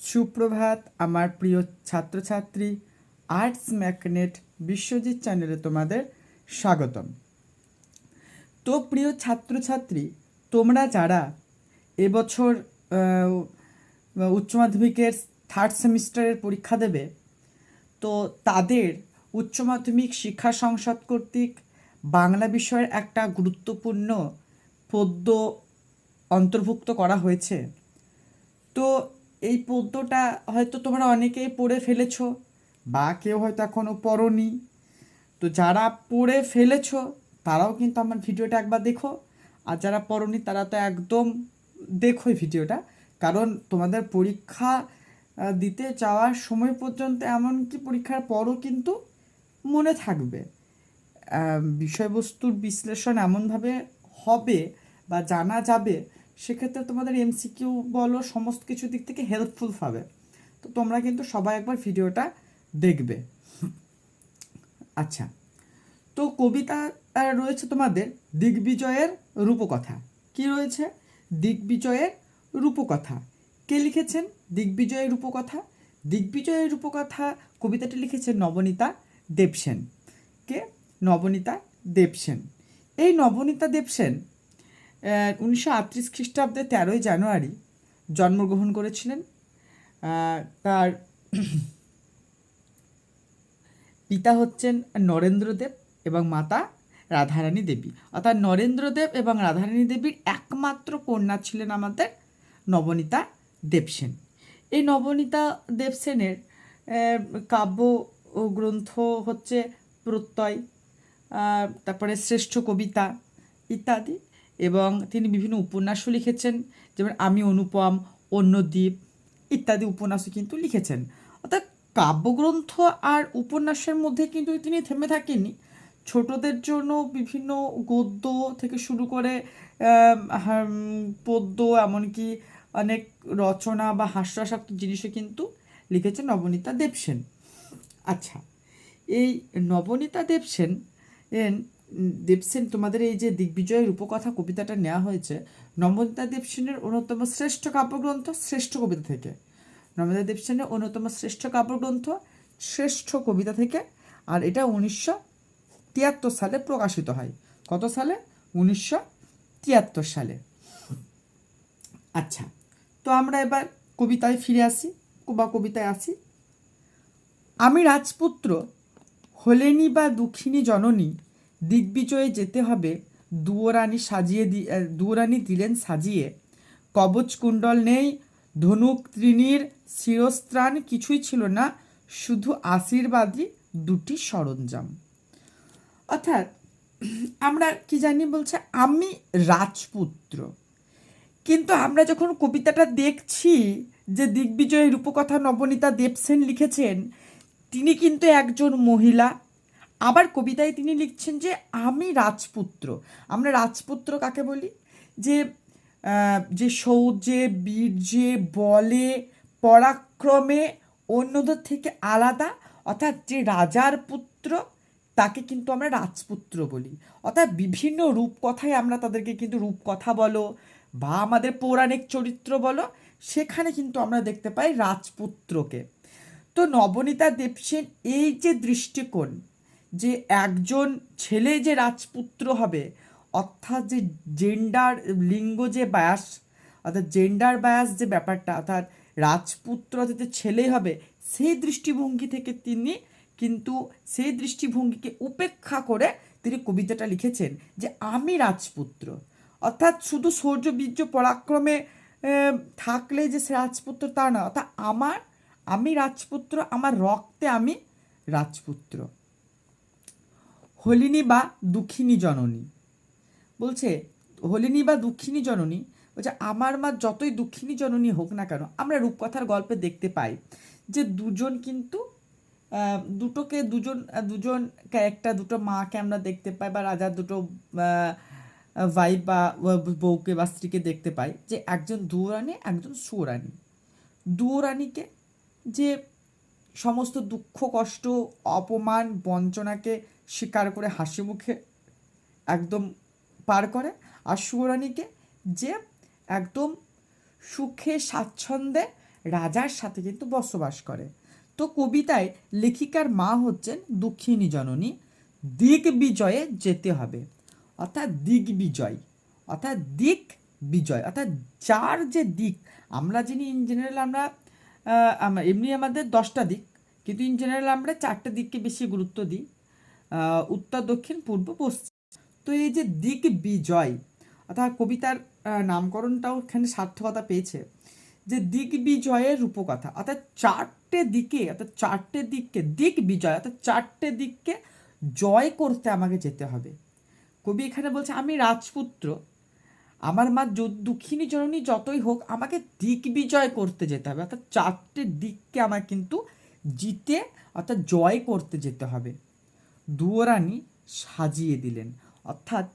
সুপ্রভাত আমার প্রিয় ছাত্রছাত্রী। আর্টস ম্যাগনেট বিশ্বজিৎ চ্যানেলে তোমাদের স্বাগতম। তো প্রিয় ছাত্রছাত্রী, তোমরা যারা এবছর উচ্চ মাধ্যমিকের থার্ড সেমিস্টারের পরীক্ষা দেবে, তো তাদের উচ্চ মাধ্যমিক শিক্ষা সংসদ কর্তৃক বাংলা বিষয়ের একটা গুরুত্বপূর্ণ পদ্য অন্তর্ভুক্ত করা হয়েছে। তো এই পদ্যটা হয়তো তোমরা অনেকেই পড়ে ফেলেছো বা কেউ হয়তো এখনও পড়োনি। তো যারা পড়ে ফেলেছো তারাও কিন্তু আমার ভিডিওটা একবার দেখো, আর যারা পড়োনি তারা তো একদম দেখোই ভিডিওটা, কারণ তোমাদের পরীক্ষা দিতে যাওয়ার সময় পর্যন্ত, এমনকি পরীক্ষার পরও কিন্তু মনে থাকবে। বিষয়বস্তুর বিশ্লেষণ এমনভাবে হবে বা জানা যাবে, সেক্ষেত্রে তোমাদের এমসিকিউ বলো সমস্ত কিছু দিক থেকে হেল্পফুল হবে। তো তোমরা কিন্তু সবাই একবার ভিডিওটা দেখবে। আচ্ছা, তো কবিতা রয়েছে তোমাদের দিগ্বিজয়ের রূপকথা। কি রয়েছে? দিগ্বিজয়ের রূপকথা। কে লিখেছেন দিগ্বিজয়ের রূপকথা? দিগ্বিজয়ের রূপকথা কবিতাটি লিখেছেন নবনীতা দেবসেন। কে? নবনীতা দেবসেন। এই নবনীতা দেবসেন 1938 খ্রিস্টাব্দে 13ই জানুয়ারি জন্মগ্রহণ করেছিলেন। তার পিতা হচ্ছেন নরেন্দ্রদেব এবং মাতা রাধারানী দেবী। অর্থাৎ নরেন্দ্রদেব এবং রাধারানী দেবীর একমাত্র কন্যা ছিলেন আমাদের নবনীতা দেবসেন। এই নবনীতা দেবসেনের কাব্য ও গ্রন্থ হচ্ছে প্রত্যয়, তারপরে শ্রেষ্ঠ কবিতা ইত্যাদি, এবং তিনি বিভিন্ন উপন্যাসও লিখেছেন, যেমন আমি অনুপম, অন্যদ্বীপ ইত্যাদি উপন্যাসও কিন্তু লিখেছেন। অর্থাৎ কাব্যগ্রন্থ আর উপন্যাসের মধ্যে কিন্তু তিনি থেমে থাকেননি। ছোটদের জন্য বিভিন্ন গদ্য থেকে শুরু করে পদ্য, এমনকি অনেক রচনা বা হাস্যাসক্ত জিনিসও কিন্তু লিখেছেন নবনীতা দেবসেন। আচ্ছা, এই নবনীতা দেবসেন দেবসেন তোমাদের এই যে দিগ্বিজয়ের রূপকথা কবিতাটা নেওয়া হয়েছে নবনীতা দেবসেনের অন্যতম শ্রেষ্ঠ কাব্যগ্রন্থ শ্রেষ্ঠ কবিতা থেকে। নবনীতা দেবসেনের অন্যতম শ্রেষ্ঠ কাব্যগ্রন্থ শ্রেষ্ঠ কবিতা থেকে। আর এটা 1973 সালে প্রকাশিত হয়। কত সালে? 1973 সালে। আচ্ছা, তো আমরা এবার কবিতায় ফিরে আসি বা কবিতায় আসি। আমি রাজপুত্র হলেনি বা দুঃখিনী জননী, দিগ্বিজয়ে যেতে হবে দুয়োরানী দিলেন সাজিয়ে। কবচ কুণ্ডল নেই, ধনুক তৃণীর শিরস্ত্রাণ কিছুই ছিল না, শুধু আশীর্বাদী দুটি সরঞ্জাম। অর্থাৎ আমরা কি জানি, বলছে আমি রাজপুত্র, কিন্তু আমরা যখন কবিতাটা দেখছি যে দিগ্বিজয়ের রূপকথা নবনীতা দেবসেন লিখেছেন, তিনি কিন্তু একজন মহিলা। আবার কবিতায় তিনি লিখছেন যে আমি রাজপুত্র। আমরা রাজপুত্র কাকে বলি? যে যে শৌর্যে, বীর্যে, বলে, পরাক্রমে অন্যদের থেকে আলাদা, অর্থাৎ যে রাজার পুত্র তাকে কিন্তু আমরা রাজপুত্র বলি। অর্থাৎ বিভিন্ন রূপকথায় আমরা তাদেরকে কিন্তু রূপকথা বলো বা আমাদের পৌরাণিক চরিত্র বলো, সেখানে কিন্তু আমরা দেখতে পাই রাজপুত্রকে। তো নবনীতা দেবসেন এই যে দৃষ্টিকোণ, যে একজন ছেলে যে রাজপুত্র হবে, অর্থাৎ যে জেন্ডার লিঙ্গ যে বায়াস, অর্থাৎ জেন্ডার বায়াস যে ব্যাপারটা, অর্থাৎ রাজপুত্র অর্থাৎ ছেলেই হবে, সেই দৃষ্টিভঙ্গি থেকে তিনি কিন্তু সেই দৃষ্টিভঙ্গিকে উপেক্ষা করে তিনি কবিতাটা লিখেছেন যে আমি রাজপুত্র। অর্থাৎ শুধু শৌর্য, বীর্য, পরাক্রমে থাকলে যে সে রাজপুত্র তা না, অর্থাৎ আমি রাজপুত্র, আমার রক্তে আমি রাজপুত্র। হলিনী বা দুঃখিনী জননী, বলছে হলিনী বা দুঃখিনী জননী, বলছে আমার মা যতই দুঃখিনী জননী হোক না কেন, আমরা রূপকথার গল্পে দেখতে পাই যে দুজন কিন্তু দুজন ক্যারেক্টার, দুটো মাকে আমরা দেখতে পাই, বা রাজার দুটো ওয়াইফ বা বউকে বা স্ত্রীকে দেখতে পাই, যে একজন দুয়োরানী, একজন সুয়োরানী। দুয়োরানীকে যে সমস্ত দুঃখ, কষ্ট, অপমান, বঞ্চনাকে স্বীকার করে হাসি মুখে একদম পার করে, আর সুয়োরানীকে যে একদম সুখে স্বাচ্ছন্দ্যে রাজার সাথে কিন্তু বসবাস করে। তো কবিতায় লেখিকার মা হচ্ছেন দুঃখিনী জননী, দিগ্বিজয়ে যেতে হবে, অর্থাৎ দিগ্বিজয়, অর্থাৎ দিক বিজয়, অর্থাৎ যার যে দিক, আমরা যিনি ইন জেনারেল এমনি আমাদের 10টা দিক, কিন্তু ইন জেনারেল আমরা 4টে দিককে বেশি গুরুত্ব দিই, উত্তর দক্ষিণ পূর্ব পশ্চিম। তো এই যে দিক বিজয়, অর্থাৎ কবিতার নামকরণটাও এখানে সার্থকতা পেয়েছে, যে দিক বিজয়ের রূপকথা, অর্থাৎ 4টে দিকে, অর্থাৎ 4টে দিককে দিক বিজয়, অর্থাৎ 4টে দিককে জয় করতে আমাকে যেতে হবে। কবি এখানে বলছে আমি রাজপুত্র, আমার মা দুঃখিনী জননী যতই হোক আমাকে দিক বিজয় করতে যেতে হবে, অর্থাৎ 4টে দিককে আমার কিন্তু জিতে অর্থাৎ জয় করতে যেতে হবে। দুয়োরানী সাজিয়ে দিলেন, অর্থাৎ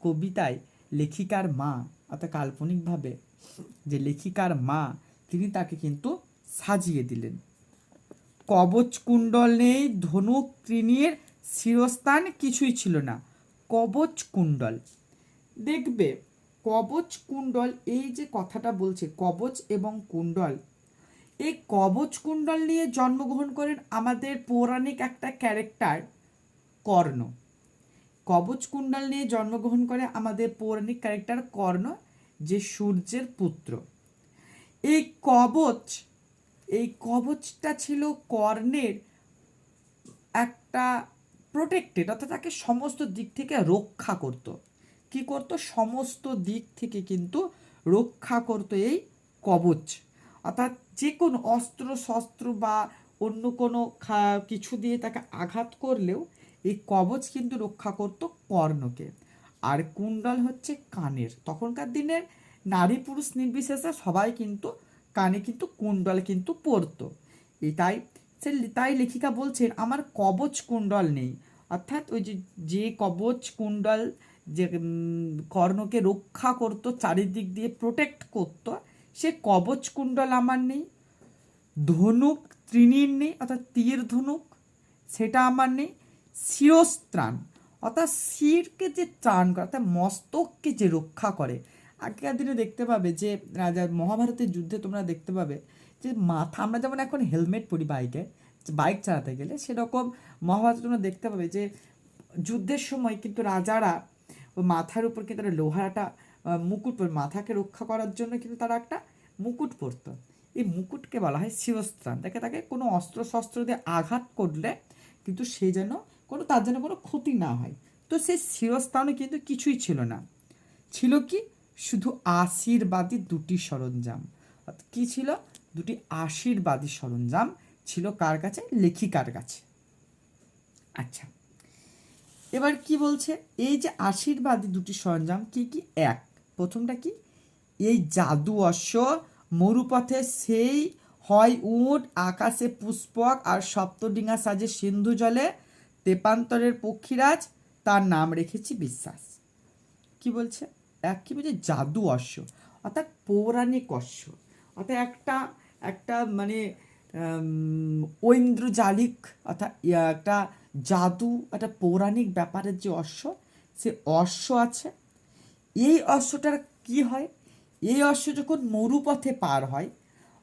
কবিতায় লেখিকার মা, অর্থাৎ কাল্পনিকভাবে যে লেখিকার মা, তিনি তাকে কিন্তু সাজিয়ে দিলেন। কবচ কুণ্ডল নেই, ধনুক তৃণীর শিরস্থান কিছুই ছিল না। কবচ কুণ্ডল, দেখবে কবচ কুণ্ডল, এই যে কথাটা বলছে কবচ এবং কুণ্ডল, এই কবচ কুণ্ডল নিয়ে জন্মগ্রহণ করেন আমাদের পৌরাণিক একটা ক্যারেক্টার কর্ণ। কবচ কুণ্ডল নিয়ে জন্মগ্রহণ করে আমাদের পৌরাণিক ক্যারেক্টার কর্ণ, যে সূর্যের পুত্র। এই কবচটা ছিল কর্ণের একটা প্রোটেক্টেড, অর্থাৎ তাকে সমস্ত দিক থেকে রক্ষা করত। কি করত? সমস্ত দিক থেকে কিন্তু রক্ষা করত এই কবচ, অর্থাৎ যে কোনো অস্ত্র শস্ত্র বা অন্য কোনো কিছু দিয়ে তাকে আঘাত করলেও এই কবচ কিন্তু রক্ষা করত কর্ণকে। আর কুণ্ডল হচ্ছে কানের, তখনকার দিনের নারী পুরুষ নির্বিশেষে সবাই কিন্তু কানে কিন্তু কুণ্ডল কিন্তু পরতো। তাই লেখিকা বলছেন আমার কবচ কুণ্ডল নেই, অর্থাৎ ওই যে কবচ কুণ্ডল যে কর্ণকে রক্ষা করতো, চারিদিক দিয়ে প্রোটেক্ট করতো, সে কবচ কুণ্ডল আমার নেই। ধনুক তৃণীর নেই, অর্থাৎ তীর ধনুক, সেটা আমার নেই। শিরস্ত্রাণ, অর্থাৎ শিরকে যে ত্রাণ করে, অর্থাৎ মস্তককে যে রক্ষা করে। আগেকার দিনে দেখতে পাবে যে রাজা মহাভারতের যুদ্ধে তোমরা দেখতে পাবে যে মাথা, আমরা যেমন এখন হেলমেট পরি বাইকে, বাইক চালাতে গেলে, সেরকম মহাভারতে তোমরা দেখতে পাবে যে যুদ্ধের সময় কিন্তু রাজারা মাথার উপর কিন্তু একটা লোহার একটা মুকুট পরে, মাথাকে রক্ষা করার জন্য কিন্তু তারা একটা মুকুট পরতো। এই মুকুটকে বলা হয় শিরস্ত্রাণ। তাকে কোনো অস্ত্র শস্ত্র দিয়ে আঘাত করলে কিন্তু সে যেন তার যেন কোনো ক্ষতি না হয়। তো সেই শিরস্ত্রাণও কিন্তু কিছুই ছিল না, ছিল কি? শুধু আশীর্বাদী দুটি সরঞ্জাম। কি ছিল? দুটি আশীর্বাদী সরঞ্জাম ছিল কার কাছে? লেখিকার কাছে। আচ্ছা, এবার কি বলছে? এই যে আশীর্বাদী দুটি সরঞ্জাম কি কি? এক, প্রথমটা কি? এই জাদু অশ্ব, মরুপথে সেই হয় উট, আকাশে পুষ্পক, আর সপ্তডিঙা সাজে সিন্ধু জলে, তেপান্তরের পক্ষীরাজ, তার নাম রেখেছি বিশ্বাস। কি বলছে? এক, কি বলছে? জাদু অশ্ব, অর্থাৎ পৌরাণিক অশ্ব, অর্থাৎ একটা মানে ঐন্দ্রজালিক, অর্থাৎ একটা জাদু, একটা পৌরাণিক ব্যাপারের যে অশ্ব, সে অশ্ব আছে। এই অশ্বটার কি হয়? এই অশ্ব যখন মরুপথে পার হয়,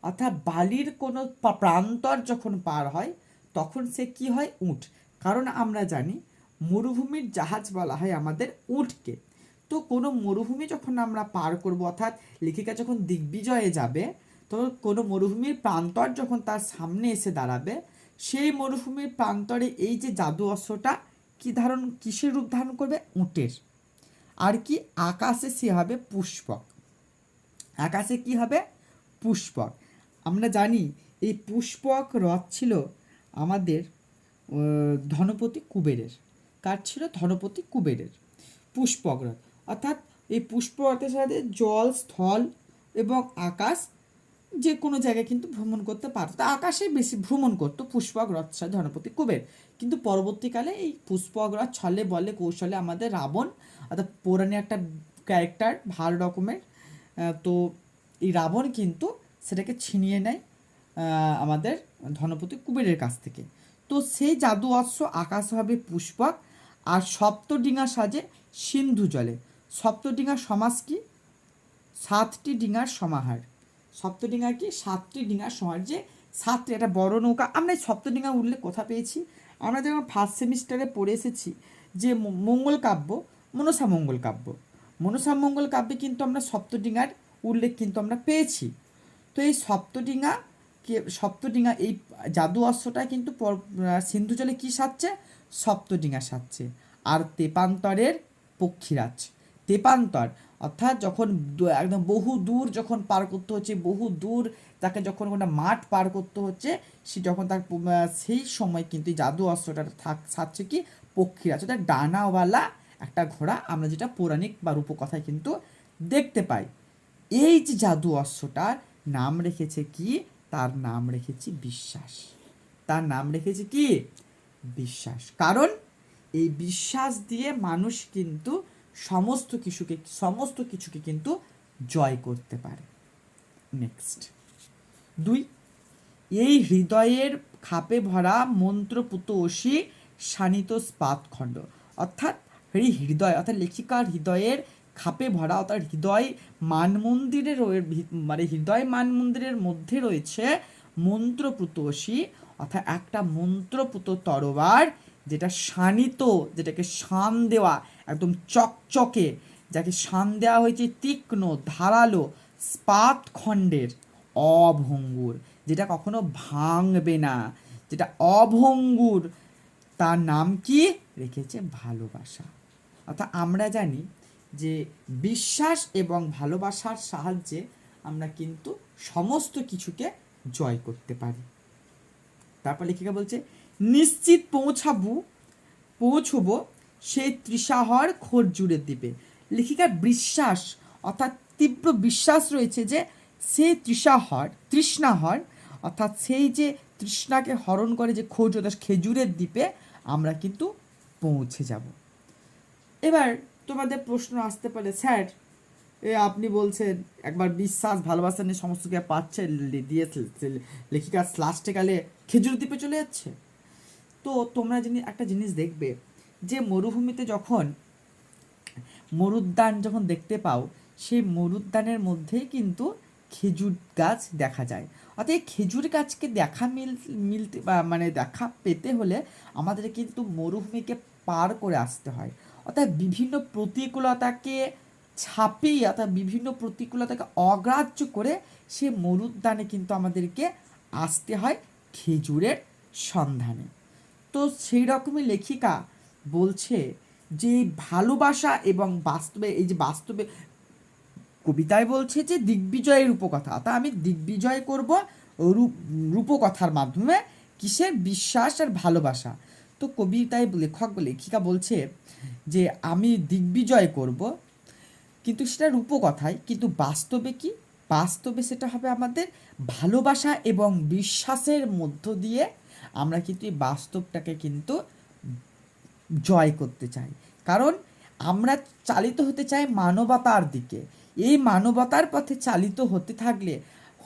অর্থাৎ বালির কোনো প্রান্তর যখন পার হয়, তখন সে কি হয়? উট। কারণ আমরা জানি মরুভূমির জাহাজ বলা হয় আমাদের উটকে। তো কোনো মরুভূমি যখন আমরা পার করব, অর্থাৎ লেখিকা যখন দিগ্বিজয়ে যাবে, তো কোনো মরুভূমির প্রান্তর যখন তার সামনে এসে দাঁড়াবে, সেই মরুভূমির প্রান্তরে এই যে জাদু অশ্বটা কিসের রূপ ধারণ করবে? উটের। আর কি? আকাশে সে হবে পুষ্পক। আকাশে কি হবে? পুষ্পক। আমরা জানি এই পুষ্পক রথ ছিল আমাদের ধনপতি কুবেরের। কার ছিল? ধনপতি কুবেরের পুষ্পক রথ। অর্থাৎ এই পুষ্পক রথের সাথে জল, স্থল এবং আকাশ যে কোনো জায়গায় কিন্তু ভ্রমণ করতে পারত। আকাশে বেশি ভ্রমণ করতো পুষ্পক রথ সাথে ধনপতি কুবের। কিন্তু পরবর্তীকালে এই পুষ্পক রথ ছলে বলে কৌশলে আমাদের রাবণ, অর্থাৎ পৌরাণিক একটা ক্যারেক্টার ভালো রকমের, তো এই রাবণ কিন্তু সেটাকে ছিনিয়ে নেয় আমাদের ধনপতি কুবেরের কাছ থেকে। তো সেই জাদু অশ্ব আকাশে হবে পুষ্পক, আর সপ্তডিঙা সাজে সিন্ধু জলে। সপ্তডিঙার সমাস কি? 7টি ডিঙার সমাহার। সপ্তডিঙা কি? 7টি ডিঙার সাহায্যে 7টি, একটা বড় নৌকা। আমরা এই সপ্তডিঙা উল্লেখ কোথা পেয়েছি? আমরা যখন ফার্স্ট সেমিস্টারে পড়ে এসেছি যে মঙ্গল কাব্য, মনসা মঙ্গল কাব্য, মনসা মঙ্গল কাব্যে কিন্তু আমরা সপ্তডিঙার উল্লেখ কিন্তু আমরা পেয়েছি। তো এই সপ্তডিঙা এই জাদু অশ্বটা কিন্তু সিন্ধু জলে কী সাজছে? সপ্তডিঙা সাজছে। আর তেপান্তরের পক্ষীরাজ, তেপান্তর অর্থাৎ যখন একদম বহু দূর যখন পার করতে হচ্ছে, বহু দূর তাকে যখন কোনো মাঠ পার করতে হচ্ছে, সে যখন তার সেই সময় কিন্তু জাদু অস্ত্রটা সাজছে কি? পক্ষীরাজ, অর্থাৎ ডানাওয়ালা একটা ঘোড়া, আমরা যেটা পৌরাণিক বা রূপকথায় কিন্তু দেখতে পাই। এই যে জাদু অশ্বটার নাম রেখেছে কি? তার নাম রেখেছি বিশ্বাস। তার নাম রেখেছে কি? বিশ্বাস। কারণ এই বিশ্বাস দিয়ে মানুষ কিন্তু সমস্ত কিছুকে কিন্তু জয় করতে পারে। নেক্সট 2, এই হৃদয়ের খাপে ভরা মন্ত্রপুত অসি শানিত স্পাতখণ্ড। অর্থাৎ এই হৃদয়, অর্থাৎ লেখিকার হৃদয়ের খাপে ভরা, অর্থাৎ হৃদয় মানমন্দিরের মানে হৃদয় মানমন্দিরের মধ্যে রয়েছে মন্ত্রপুত অসি, অর্থাৎ একটা মন্ত্রপুত তরোয়ার, যেটা শানিত, যেটাকে শান দেওয়া, একদম চকচকে, যাকে শান দেওয়া হয়েছে তীক্ষ্ণ ধারালো স্পাতখণ্ডের, অভঙ্গুর, যেটা কখনো ভাঙবে না, যেটা অভঙ্গুর। তার নাম কি রেখেছে? ভালোবাসা। অর্থাৎ আমরা জানি যে বিশ্বাস এবং ভালোবাসার সাহায্যে আমরা কিন্তু সমস্ত কিছুকে জয় করতে পারি। তারপর লেখিকা বলছে, নিশ্চিত পৌঁছবো সেই তৃষাহর খরজুরের দ্বীপে। লেখিকার বিশ্বাস, অর্থাৎ তীব্র বিশ্বাস রয়েছে যে সেই তৃষ্ণাহর, অর্থাৎ সেই যে তৃষ্ণাকে হরণ করে যে খেজুরের দ্বীপে আমরা কিন্তু পৌঁছে যাব। এবার তোমাদের প্রশ্ন আসতে পারে, স্যার আপনি বলছেন একবার বিশ্বাস ভালোবাসা নিয়ে সমস্ত কিছু পাচ্ছে দিয়ে লেখিকা লাস্টে গেলে খেজুর দ্বীপে চলে যাচ্ছে। তো তোমরা একটা জিনিস দেখবে যে মরুভূমিতে যখন মরুদ্যান যখন দেখতে পাও, সেই মরুদ্যানের মধ্যেই কিন্তু খেজুর গাছ দেখা যায়। অর্থাৎ এই খেজুর গাছকে মিলতে বা মানে দেখা পেতে হলে আমাদের কিন্তু মরুভূমিকে পার করে আসতে হয়। অর্থাৎ বিভিন্ন প্রতিকূলতাকে ছাপিয়ে, অর্থাৎ বিভিন্ন প্রতিকূলতাকে অগ্রাহ্য করে সে মরুদ্যানে কিন্তু আমাদেরকে আসতে হয় খেজুরের সন্ধানে। তো সেই রকমই লেখিকা বলছে যে ভালোবাসা এবং বাস্তবে, এই যে বাস্তবে কবিতায় বলছে যে দিগ্বিজয়ের রূপকথা, তা আমি দিগ্বিজয় করব রূপকথার মাধ্যমে, কিসের? বিশ্বাস আর ভালোবাসা। তো কবিতায় লেখিকা বলছে যে আমি দিগ্বিজয় করব, কিন্তু সেটা রূপকথায়, কিন্তু বাস্তবে কি? বাস্তবে সেটা হবে আমাদের ভালোবাসা এবং বিশ্বাসের মধ্য দিয়ে আমরা কিন্তু এই বাস্তবটাকে কিন্তু জয় করতে চাই। কারণ আমরা চালিত হতে চাই মানবতার দিকে। এই মানবতার পথে চালিত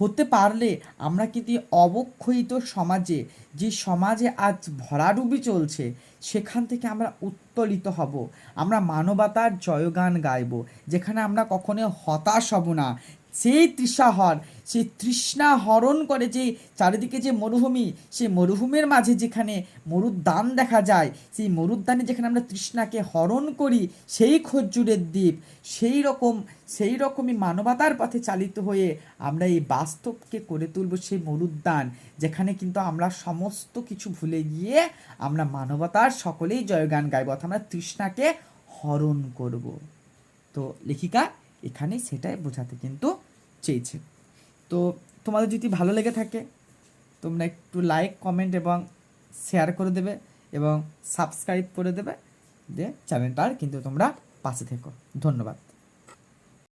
হতে পারলে আমরা কিন্তু অবক্ষয়িত সমাজে, যে সমাজে আজ ভরাডুবি চলছে, সেখান থেকে আমরা উত্তোলিত হব। আমরা মানবতার জয়গান গাইব, যেখানে আমরা কখনো হতাশ হব না। সেই তৃষ্ণা হরণ করে যে চারিদিকে যে মরুভূমি, সেই মরুভূমির মাঝে যেখানে মরুদ্যান দেখা যায়, সেই মরুদ্যানে যেখানে আমরা তৃষ্ণাকে হরণ করি, সেই খজ্জুরের দ্বীপ, সেই রকমই মানবতার পথে চালিত হয়ে আমরা এই বাস্তবকে করে তুলব সেই মরুদ্যান, যেখানে কিন্তু আমরা সমস্ত কিছু ভুলে গিয়ে আমরা মানবতার সকলেই জয়গান গাইব, অর্থাৎ আমরা তৃষ্ণাকে হরণ করব। তো লেখিকা এখানে সেটাই বোঝাতে কিন্তু চেয়েছে। তো তোমাদের যদি ভালো লেগে থাকে তোমরা একটু লাইক, কমেন্ট এবং শেয়ার করে দেবে এবং সাবস্ক্রাইব করে দেবে, দিয়ে চ্যানেলটার কিন্তু তোমরা পাশে থেকো। ধন্যবাদ।